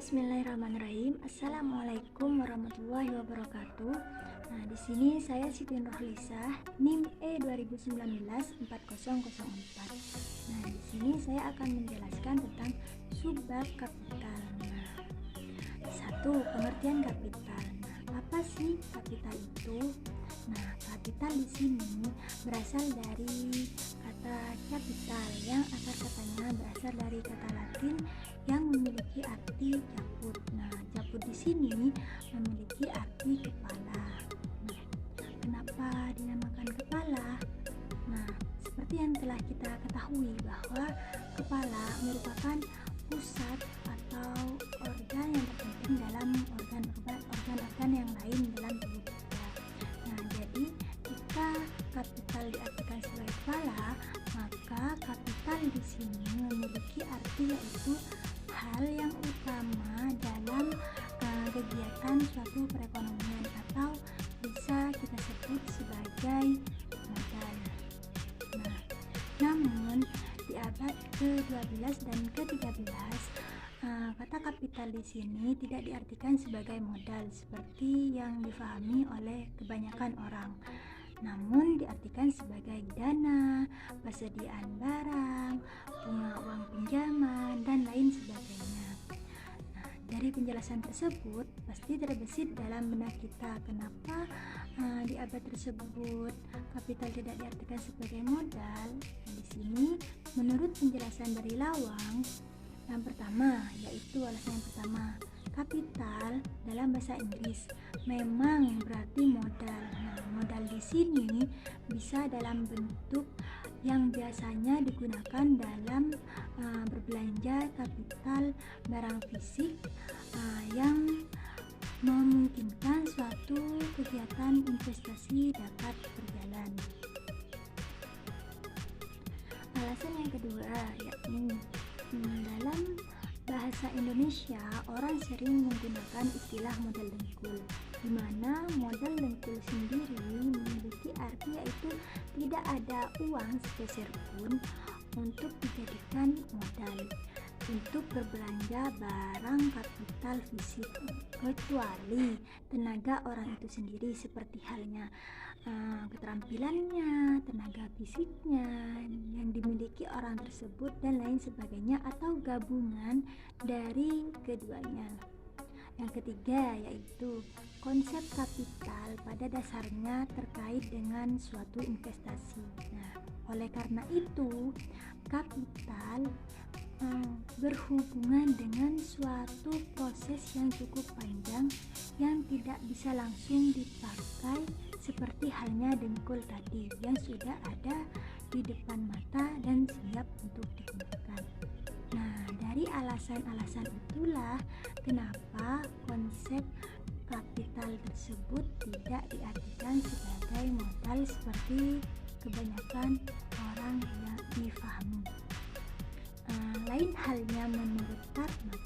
Bismillahirrahmanirrahim. Assalamualaikum warahmatullahi wabarakatuh. Nah, di sini saya Siti Nurhalisah, NIM E2019-4004. Nah, di sini saya akan menjelaskan tentang subbab kapital. Nah, satu, pengertian kapital. Nah, apa sih kapital itu? Nah, kapital di sini berasal dari kata capital yang akar katanya berasal dari kata Latin yang memiliki arti caput. Nah, caput di sini memiliki arti kepala. Nah, kenapa dinamakan kepala? Nah, seperti yang telah kita ketahui bahwa kepala merupakan pusat atau organ yang terpenting dalam organ-organ yang lain dalam tubuh kita. Nah, jadi jika kapital diartikan sebagai kepala, maka kapital di sini memiliki arti yaitu hal yang utama dalam kegiatan suatu perekonomian atau bisa kita sebut sebagai modal. Nah, namun di abad ke-12 dan ke-13 kata kapital di sini tidak diartikan sebagai modal seperti yang difahami oleh kebanyakan orang, namun diartikan sebagai dana, persediaan barang, bunga uang pinjaman, dan lain sebagainya. Nah, dari penjelasan tersebut pasti terbesit dalam benak kita kenapa di abad tersebut kapital tidak diartikan sebagai modal. Nah, di sini menurut penjelasan dari Lawang, yang pertama, yaitu alasan yang pertama, kapital dalam bahasa Inggris memang berarti modal. Nah, modal di sini bisa dalam bentuk yang biasanya digunakan dalam berbelanja kapital barang fisik yang memungkinkan suatu kegiatan investasi dapat berjalan. Alasan yang kedua yakni dalam bahasa Indonesia orang sering menggunakan istilah modal dengkul, di mana modal dengkul sendiri memiliki arti yaitu tidak ada uang sepeser pun untuk dijadikan modal untuk berbelanja barang kapital fisik, kecuali tenaga orang itu sendiri seperti halnya keterampilannya, tenaga fisiknya yang dimiliki orang tersebut dan lain sebagainya, atau gabungan dari keduanya. Yang ketiga yaitu konsep kapital pada dasarnya terkait dengan suatu investasi. Nah, oleh karena itu kapital berhubungan dengan suatu proses yang cukup panjang yang tidak bisa langsung dipakai seperti halnya dengkul tadi yang sudah ada di depan mata dan siap untuk digunakan. Nah, dari alasan-alasan itulah kenapa konsep kapital tersebut tidak diartikan sebagai modal seperti kebanyakan orang yang difahami. Lain halnya menurut Karmat,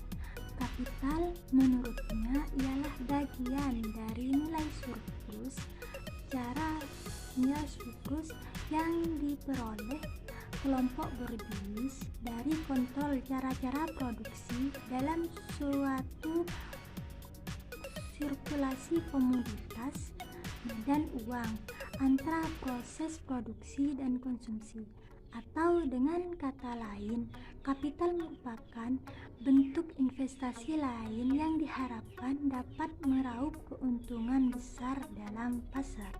kapital menurutnya ialah bagian dari nilai surplus. Cara nilai surplus yang diperoleh kelompok berbisnis dari kontrol cara-cara produksi dalam suatu sirkulasi komoditas dan uang antara proses produksi dan konsumsi. Atau dengan kata lain, kapital merupakan bentuk investasi lain yang diharapkan dapat meraup keuntungan besar dalam pasar.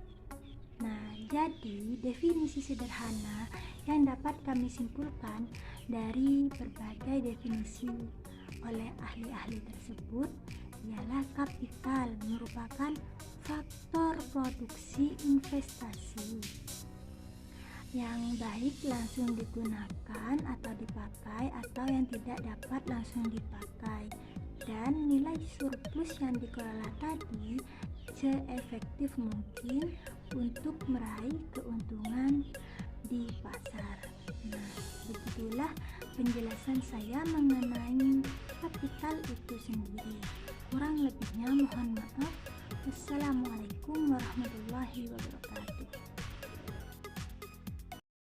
Nah, jadi definisi sederhana yang dapat kami simpulkan dari berbagai definisi oleh ahli-ahli tersebut ialah kapital merupakan faktor produksi investasi yang baik langsung digunakan atau dipakai atau yang tidak dapat langsung dipakai, dan nilai surplus yang dikelola tadi seefektif mungkin untuk meraih keuntungan di pasar. Nah, begitulah penjelasan saya mengenai kapital itu sendiri. Kurang lebihnya mohon maaf. Wassalamualaikum warahmatullahi wabarakatuh.